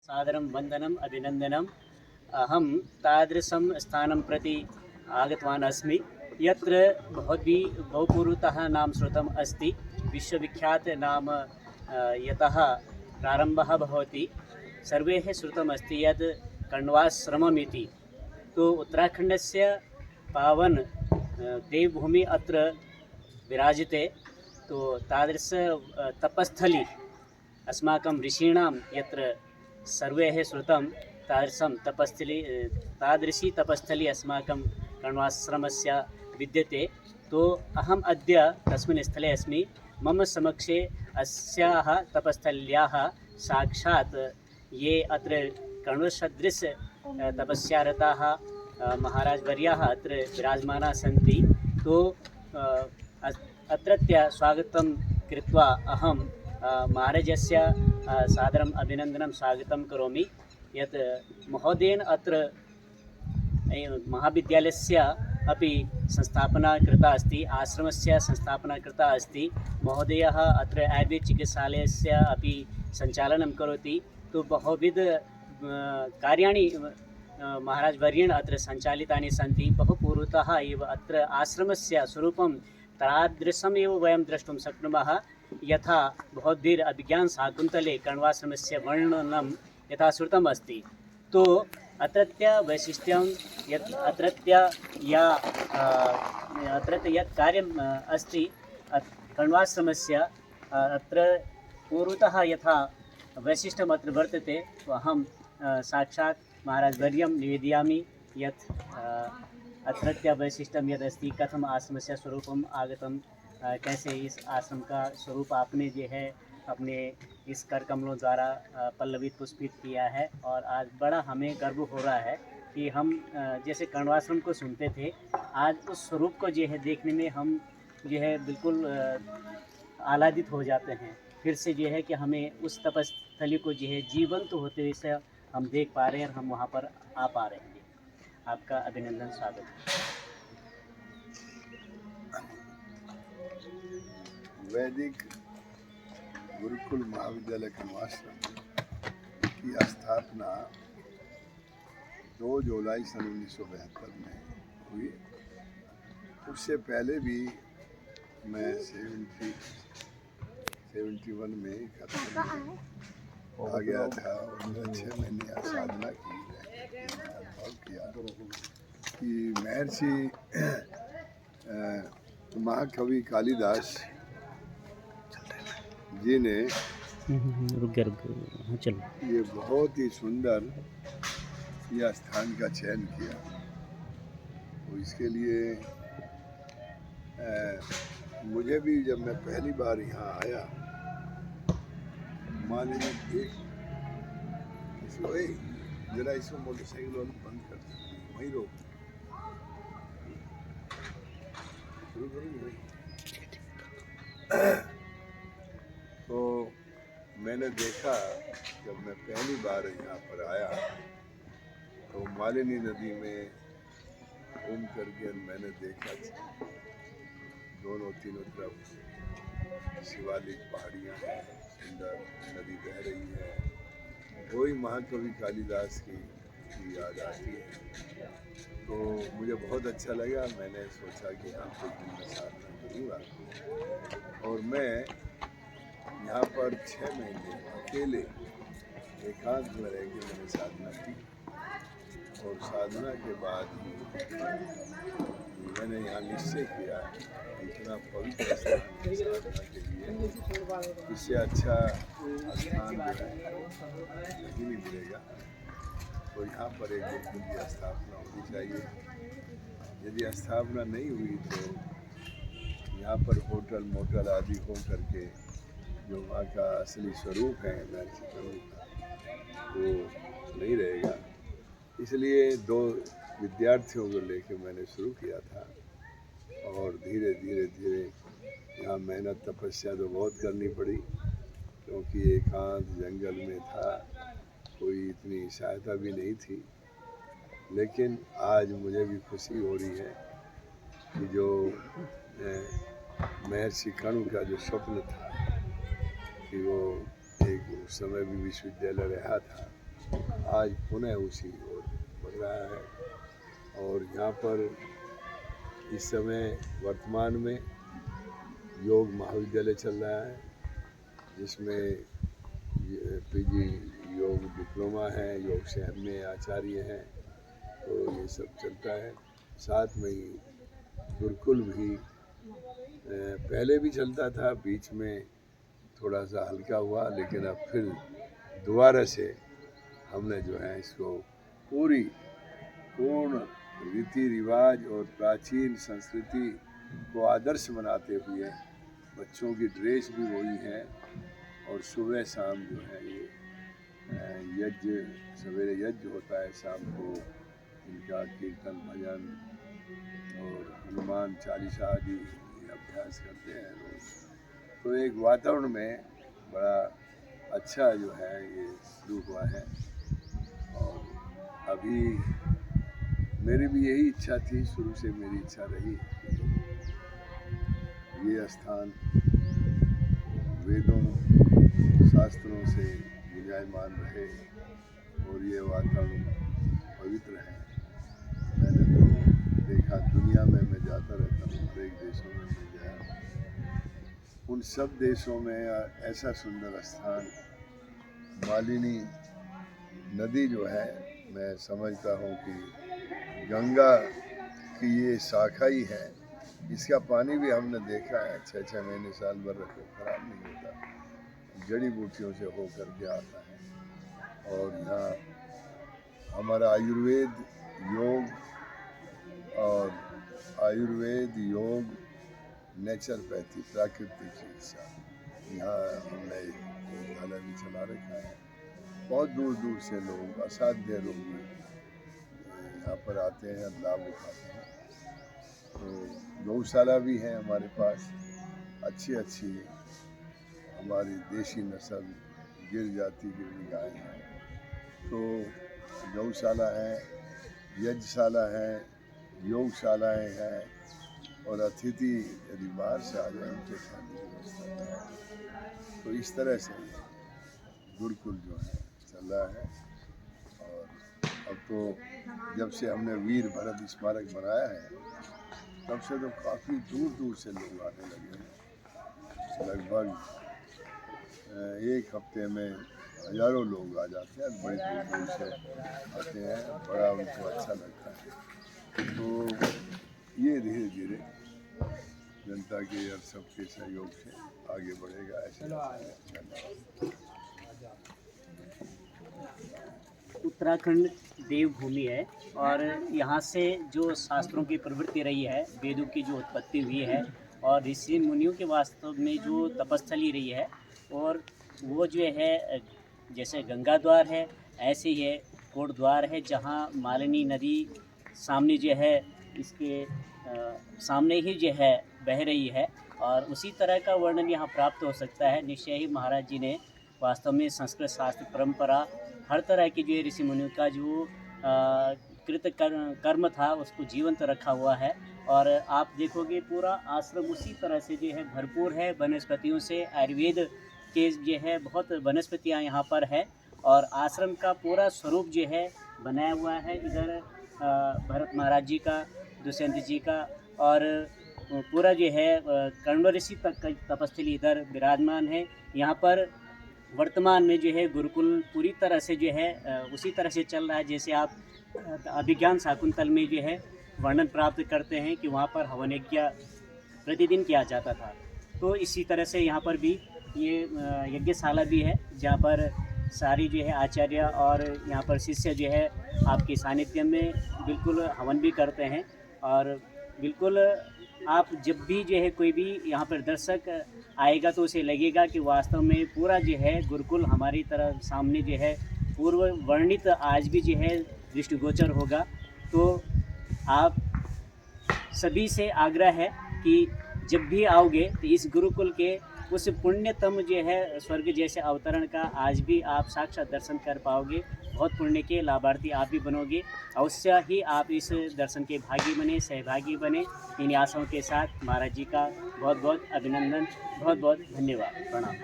सादरं वन्दनम् अभिनन्दनम्। अहं तादृशं स्थानं प्रति आगतवान् अस्मि यत्र भवद्भिः बहुपूर्वतः नाम श्रुतम् अस्ति। विश्वविख्यात नाम यतः प्रारम्भः भवति सर्वैः श्रुतमस्ति यद् कण्वाश्रमम् इति। तो उत्तराखण्डस्य पावन देवभूमि अत्र विराजते। तो तादृश तपस्थली अस्माकं ऋषीणां यत्र सर्वैः श्रुतं तादृशी तपस्थली अस्माकं कण्वाश्रमस्य विद्यते। तो अहम् अद्य तस्मिन् स्थले अस्मि। मम समक्षे अस्याः तपस्थल्याः साक्षात् ये अत्र कण्वसदृश तपस्यारताः महाराजवर्याः अत्र विराजमानाः सन्ति। तो अत्रत्य स्वागतं कृत्वा अहं महाराजस्य सादरम् अभिनन्दनं स्वागतं करोमि। यत् महोदयेन अत्र महाविद्यालयस्य अपि संस्थापना कृता अस्ति, आश्रमस्य संस्थापना कृता अस्ति। महोदयः अत्र आयुर्वेदचिकित्सालयस्य अपि सञ्चालनं करोति। तो बहुविध कार्याणि महाराजवर्येण अत्र सञ्चालितानि सन्ति। बहुपूर्वतः एव अत्र आश्रमस्य स्वरूपं तादृशमेव वयं द्रष्टुं शक्नुमः यथा भवद्भिः अभिज्ञानशाकुन्तले कण्वाश्रमस्य वर्णनं यथा श्रुतम् अस्ति। तो अत्रत्य वैशिष्ट्यं यत् अत्रत्य यत् कार्यम् अस्ति कण्वाश्रमस्य अत्र पूर्वतः यथा वैशिष्ट्यम् अत्र वर्तते। तो अहं साक्षात् महाराजवर्यं निवेदयामि यत् अत्रत्य वैशिष्ट्यं यदस्ति, कथम आश्रमस्य स्वरूपम् आगतं, कैसे इस आश्रम का स्वरूप आपने जो है अपने इस कर कमलों द्वारा पल्लवित पुष्पित किया है। और आज बड़ा हमें गर्व हो रहा है कि हम जैसे कण्वाश्रम को सुनते थे, आज उस स्वरूप को जो है देखने में हम जो है बिल्कुल आह्लादित हो जाते हैं। फिर से जो है कि हमें उस तपस्थली को जो है जीवंत होते हुए से हम देख पा रहे हैं और हम वहाँ पर आ पा रहे हैं। आपका अभिनंदन, स्वागत। वैदिक गुरुकुल महाविद्यालय कण्वाश्रम की स्थापना 2 जुलाई सन 1972 में हुई। उससे पहले भी मैं 71 में आ गया था और 6 महीने साधना की, अनुभव किया कि महर्षि महाकवि कालिदास जी ने ये बहुत ही सुंदर यह स्थान का चयन किया। तो इसके लिए मुझे भी जब मैं पहली बार यहाँ आया, मालिनी जरा इसको मोटरसाइकिल वालों बंद कर वहीं रोक शुरू करूँगी। तो मैंने देखा जब मैं पहली बार यहाँ पर आया तो मालिनी नदी में घूम करके मैंने देखा दोनों तीनों तरफ शिवालिक पहाड़ियाँ हैं, सुंदर नदी बह रही है। वही महाकवि कालिदास की याद आती है। तो मुझे बहुत अच्छा लगा। मैंने सोचा कि यहाँ पर मैं साधना करूँगा और मैं यहाँ पर 6 महीने अकेले एकांत में रह के मैंने साधना की। और साधना के बाद मैंने यहाँ निश्चय किया इतना पवित्र स्थान साधना के लिए इससे अच्छा स्थान नहीं मिलेगा। तो यहाँ पर एक गुरुकुल की स्थापना होनी चाहिए। यदि स्थापना नहीं हुई तो यहाँ पर होटल मोटल आदि हो करके जो वहाँ का असली स्वरूप है महर्षि स्वरूप वो नहीं रहेगा। इसलिए 2 विद्यार्थियों को लेकर मैंने शुरू किया था और धीरे धीरे यहाँ मेहनत तपस्या तो बहुत करनी पड़ी क्योंकि एकांत जंगल में था, कोई इतनी सहायता भी नहीं थी। लेकिन आज मुझे भी खुशी हो रही है कि जो महर्षि कण्व का जो स्वप्न था कि वो एक उस समय भी विश्वविद्यालय रहा था आज पुनः उसी ओर बढ़ रहा है। और यहाँ पर इस समय वर्तमान में योग महाविद्यालय चल रहा है, जिसमें पीजी योग डिप्लोमा है, योग शहर में आचार्य हैं, तो ये सब चलता है। साथ में ही गुरुकुल भी पहले भी चलता था, बीच में थोड़ा सा हल्का हुआ, लेकिन अब फिर दोबारा से हमने जो है इसको पूर्ण रीति रिवाज और प्राचीन संस्कृति को आदर्श बनाते हुए बच्चों की ड्रेस भी वही है, और सुबह शाम जो है ये यज्ञ, सवेरे यज्ञ होता है, शाम को इनका कीर्तन भजन और हनुमान चालीसा आदि अभ्यास करते हैं रोज। तो एक वातावरण में बड़ा अच्छा जो है ये शुरू हुआ है। और अभी मेरी भी यही इच्छा थी, शुरू से मेरी इच्छा रही कि ये स्थान वेदों शास्त्रों से गुंजायमान रहे और ये वातावरण पवित्र है। मैंने तो देखा, दुनिया में मैं जाता रहता हूँ, हर एक देशों में मैं गया, उन सब देशों में ऐसा सुंदर स्थान, मालिनी नदी जो है, मैं समझता हूँ कि गंगा की ये शाखा ही है। इसका पानी भी हमने देखा है 6-6 महीने साल भर रखे खराब नहीं होता, जड़ी बूटियों से होकर के आता है। और यहाँ हमारा आयुर्वेद योग नेचुरोपैथी प्राकृतिक चिकित्सा, यहाँ हमने विद्यालय भी चला रखा है। बहुत दूर दूर से लोग, असाध्य रोगी यहाँ पर आते हैं, लाभ उठाते हैं। तो गौशाला भी है हमारे पास, अच्छी हमारी देशी नस्ल गिर जाती की गाय हैं। तो गौशाला है, यज्ञशाला है, योगशालाएँ हैं, और अतिथि यदि बाहर से आ जाए उनके खाने की व्यवस्था है। तो इस तरह से गुरुकुल जो है चल रहा है। और अब तो जब से हमने वीर भरत स्मारक बनाया है, तब से तो काफ़ी दूर दूर से लोग आने लगे हैं। लगभग एक हफ्ते में हज़ारों लोग आ जाते हैं, बड़े दूर दूर से आते हैं, बड़ा उनको अच्छा लगता है। तो ये धीरे धीरे जनता के और सबके सहयोग से आगे बढ़ेगा, ऐसे। उत्तराखंड देवभूमि है, और यहाँ से जो शास्त्रों की प्रवृत्ति रही है, वेदों की जो उत्पत्ति हुई है, और ऋषि मुनियों के वास्तव में जो तपस्थली रही है, और वो जो है जैसे गंगा द्वार है, ऐसे ही है कोट द्वार है, जहाँ मालिनी नदी सामने जो है, इसके सामने ही जो है बह रही है। और उसी तरह का वर्णन यहाँ प्राप्त हो सकता है। निश्चय ही महाराज जी ने वास्तव में संस्कृत शास्त्र परंपरा, हर तरह की जो ऋषि मुनियों का जो कृत कर्म था, उसको जीवंत रखा हुआ है। और आप देखोगे पूरा आश्रम उसी तरह से जो है भरपूर है वनस्पतियों से। आयुर्वेद के जो है बहुत वनस्पतियाँ यहाँ पर है, और आश्रम का पूरा स्वरूप जो है बनाया हुआ है। इधर भरत महाराज जी का, दुष्यंत जी का, और पूरा जो है कण्व ऋषि तक का तपस्थली इधर विराजमान है। यहाँ पर वर्तमान में जो है गुरुकुल पूरी तरह से जो है उसी तरह से चल रहा है, जैसे आप अभिज्ञान शाकुंतल में जो है वर्णन प्राप्त करते हैं कि वहाँ पर हवन यज्ञ प्रतिदिन किया जाता था। तो इसी तरह से यहाँ पर भी ये यज्ञशाला भी है, जहाँ पर सारी जो है आचार्य और यहाँ पर शिष्य जो है आपके सानिध्य में बिल्कुल हवन भी करते हैं। और बिल्कुल आप जब भी जो है कोई भी यहाँ पर दर्शक आएगा तो उसे लगेगा कि वास्तव में पूरा जो है गुरुकुल हमारी तरफ सामने जो है पूर्व वर्णित आज भी जो है दृष्टिगोचर होगा। तो आप सभी से आग्रह है कि जब भी आओगे तो इस गुरुकुल के उस पुण्यतम जो है स्वर्ग जैसे अवतरण का आज भी आप साक्षात दर्शन कर पाओगे। बहुत पुण्य के लाभार्थी आप भी बनोगे। अवश्य ही आप इस दर्शन के भागी बने, सहभागी बने। इन आशाओं के साथ महाराज जी का बहुत बहुत अभिनंदन, बहुत बहुत धन्यवाद, प्रणाम।